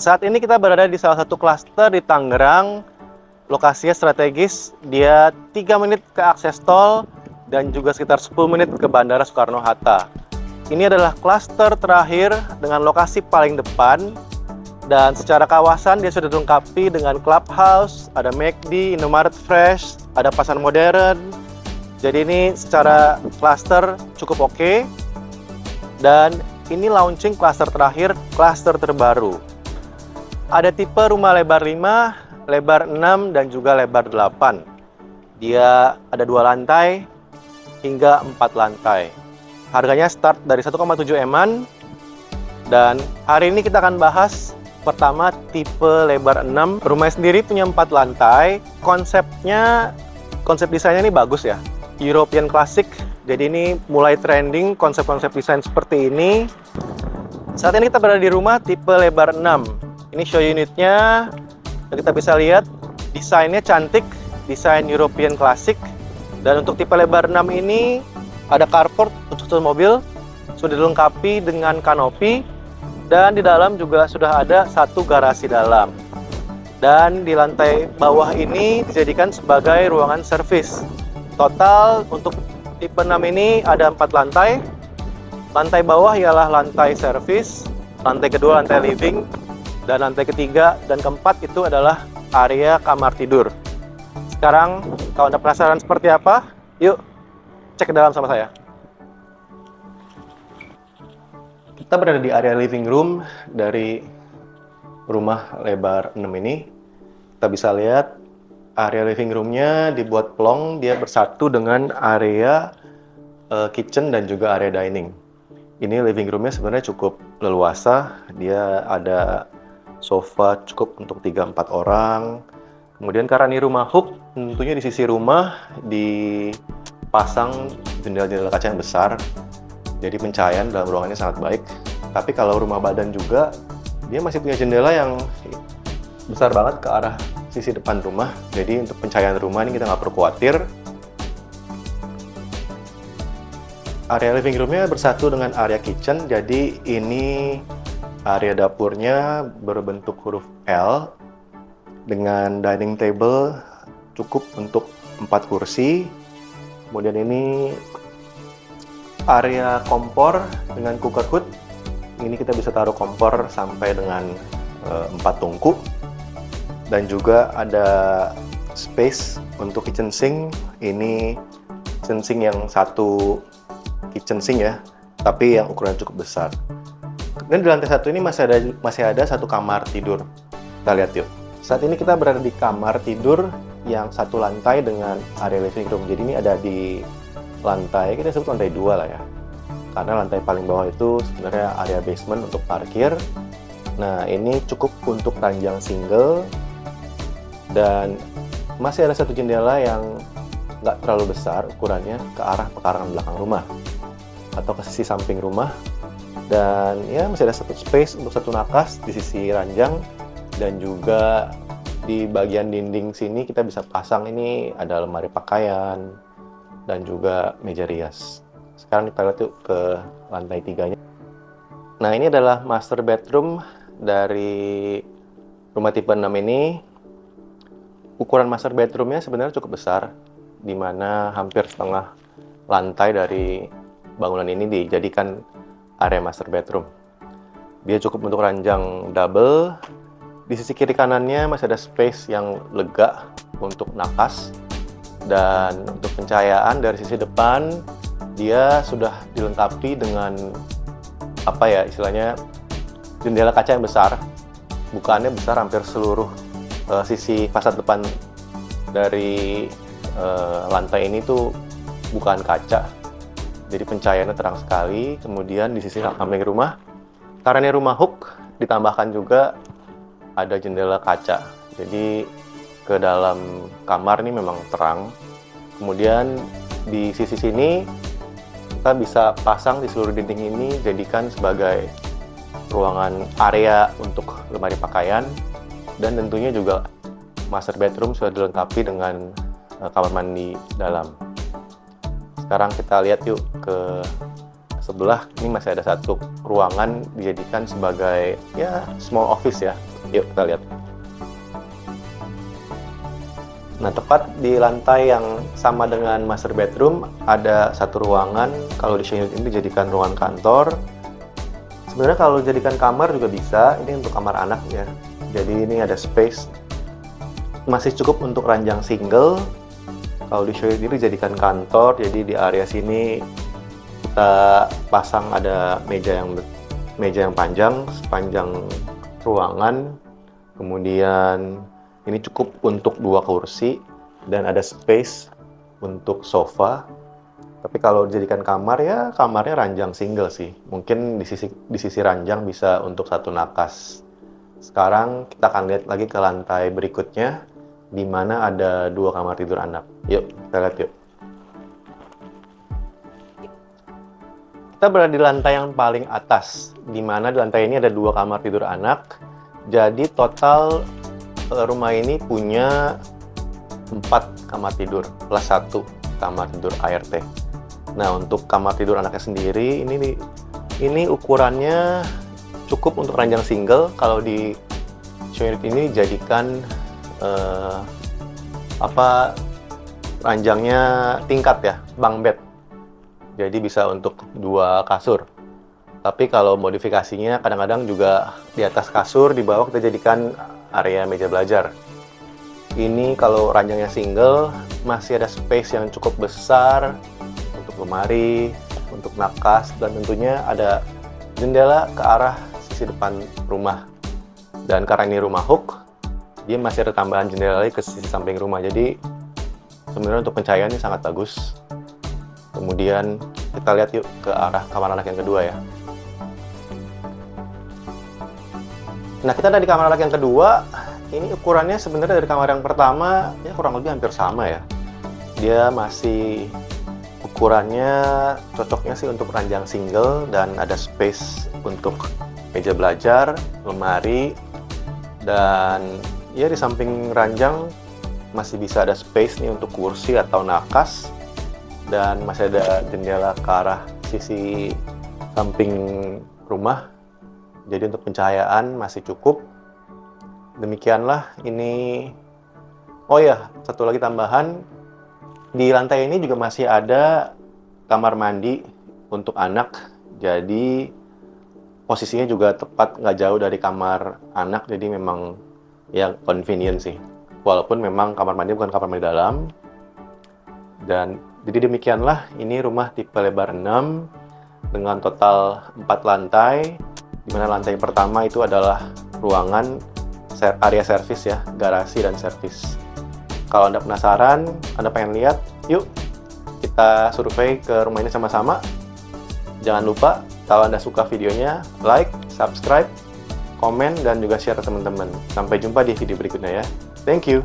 Saat ini kita berada di salah satu klaster di Tangerang. Lokasinya strategis, dia 3 menit ke akses tol dan juga sekitar 10 menit ke Bandara Soekarno-Hatta. Ini adalah klaster terakhir dengan lokasi paling depan, dan secara kawasan dia sudah dilengkapi dengan clubhouse, ada McD, Indomaret Fresh, ada pasar modern. Jadi ini secara klaster cukup oke. Dan ini launching klaster terakhir, klaster terbaru. Ada tipe rumah lebar 5, lebar 6, dan juga lebar 8. Dia ada 2 lantai hingga 4 lantai. Harganya start dari 1,7 M-an. Dan hari ini kita akan bahas pertama tipe lebar 6. Rumahnya sendiri punya 4 lantai. Konsep desainnya ini bagus ya. European Classic. Jadi ini mulai trending konsep-konsep desain seperti ini. Saat ini kita berada di rumah tipe lebar 6. Ini show unitnya. Dan kita bisa lihat desainnya cantik, desain European Classic. Dan untuk tipe lebar 6 ini ada carport untuk mobil, sudah dilengkapi dengan kanopi, dan di dalam juga sudah ada satu garasi dalam. Dan di lantai bawah ini dijadikan sebagai ruangan servis. Total untuk tipe 6 ini ada 4 lantai. Lantai bawah ialah lantai servis, lantai kedua lantai living, dan lantai ketiga dan keempat itu adalah area kamar tidur. Sekarang, kalau Anda penasaran seperti apa, yuk cek ke dalam sama saya. Kita berada di area living room dari rumah lebar 6 ini. Kita bisa lihat area living roomnya dibuat plong, dia bersatu dengan area kitchen dan juga area dining. Ini living roomnya sebenarnya cukup leluasa, dia ada sofa cukup untuk 3-4 orang. Kemudian karena ini rumah hook, tentunya di sisi rumah dipasang jendela-jendela kaca yang besar. Jadi pencahayaan dalam ruangannya sangat baik. Tapi kalau rumah badan juga, dia masih punya jendela yang besar banget ke arah sisi depan rumah. Jadi untuk pencahayaan rumah ini kita nggak perlu khawatir. Area living roomnya bersatu dengan area kitchen. Jadi ini area dapurnya berbentuk huruf L dengan dining table cukup untuk 4 kursi. Kemudian ini area kompor dengan cooker hood. Ini kita bisa taruh kompor sampai dengan 4 tungku. Dan juga ada space untuk kitchen sink. Ini kitchen sink yang satu kitchen sink ya, tapi yang ukuran cukup besar. Dan di lantai 1 ini masih ada satu kamar tidur. Kita lihat yuk. Saat ini kita berada di kamar tidur yang satu lantai dengan area living room. Jadi ini ada di lantai, kita sebut lantai 2 lah ya. Karena lantai paling bawah itu sebenarnya area basement untuk parkir. Nah, ini cukup untuk ranjang single. Dan masih ada satu jendela yang nggak terlalu besar ukurannya ke arah pekarangan belakang rumah atau ke sisi samping rumah. Dan ya masih ada satu space untuk satu nakas di sisi ranjang, dan juga di bagian dinding sini kita bisa pasang ini ada lemari pakaian dan juga meja rias. Sekarang kita lihat yuk ke lantai 3-nya. Nah, ini adalah master bedroom dari rumah tipe 6 ini. Ukuran master bedroomnya sebenarnya cukup besar, di mana hampir setengah lantai dari bangunan ini dijadikan area master bedroom. Dia cukup untuk ranjang double. Di sisi kiri kanannya masih ada space yang lega untuk nakas. Dan untuk pencahayaan dari sisi depan, dia sudah dilengkapi dengan apa ya istilahnya jendela kaca yang besar. Bukaannya besar, hampir seluruh sisi fasad depan dari lantai ini tuh bukaan kaca. Jadi pencahayaannya terang sekali. Kemudian di sisi samping rumah, karena ini rumah hook, ditambahkan juga ada jendela kaca. Jadi ke dalam kamar ini memang terang. Kemudian di sisi sini kita bisa pasang di seluruh dinding ini jadikan sebagai ruangan area untuk lemari pakaian. Dan tentunya juga master bedroom sudah dilengkapi dengan kamar mandi dalam. Sekarang kita lihat yuk ke sebelah. Ini masih ada satu ruangan dijadikan sebagai ya small office ya, Yuk kita lihat. Nah, tepat di lantai yang sama dengan master bedroom ada satu ruangan. Kalau di share unit ini dijadikan ruangan kantor. Sebenarnya kalau dijadikan kamar juga bisa. Ini untuk kamar anak ya. Jadi ini ada space masih cukup untuk ranjang single. Kalau di share unit ini dijadikan kantor. Jadi di area sini kita pasang ada meja yang panjang sepanjang ruangan. Kemudian ini cukup untuk 2 kursi dan ada space untuk sofa. Tapi kalau dijadikan kamar ya kamarnya ranjang single sih. Mungkin di sisi ranjang bisa untuk 1 nakas. Sekarang kita akan lihat lagi ke lantai berikutnya di mana ada 2 kamar tidur anak. Yuk, kita lihat yuk. Kita berada di lantai yang paling atas, di mana di lantai ini ada 2 kamar tidur anak. Jadi total rumah ini punya 4 kamar tidur plus 1 kamar tidur ART. Nah, untuk kamar tidur anaknya sendiri ini ukurannya cukup untuk ranjang single. Kalau di unit ini jadikan ranjangnya tingkat ya, bunk bed. Jadi bisa untuk 2 kasur. Tapi kalau modifikasinya kadang-kadang juga di atas kasur, di bawah kita jadikan area meja belajar. Ini kalau ranjangnya single masih ada space yang cukup besar untuk lemari, untuk nakas, dan tentunya ada jendela ke arah sisi depan rumah. Dan karena ini rumah hook, dia masih ada tambahan jendela lagi ke sisi samping rumah. Jadi sebenarnya untuk pencahayaan ini sangat bagus. Kemudian kita lihat yuk ke arah kamar anak yang kedua ya. Nah, kita ada di kamar anak yang kedua. Ini ukurannya sebenarnya dari kamar yang pertama ya kurang lebih hampir sama ya. Dia masih ukurannya cocoknya sih untuk ranjang single dan ada space untuk meja belajar, lemari, dan ya di samping ranjang masih bisa ada space nih untuk kursi atau nakas, dan masih ada jendela ke arah sisi samping rumah. Jadi untuk pencahayaan masih cukup. Demikianlah ini. Oh ya, satu lagi tambahan. Di lantai ini juga masih ada kamar mandi untuk anak. Jadi posisinya juga tepat nggak jauh dari kamar anak. Jadi memang ya convenient sih. Walaupun memang kamar mandi bukan kamar mandi dalam. Dan jadi demikianlah ini rumah tipe lebar 6 dengan total 4 lantai. Di mana lantai pertama itu adalah ruangan area servis ya, garasi dan servis. Kalau Anda penasaran, Anda pengen lihat, yuk kita survei ke rumah ini sama-sama. Jangan lupa kalau Anda suka videonya, like, subscribe, komen, dan juga share ke teman-teman. Sampai jumpa di video berikutnya ya. Thank you.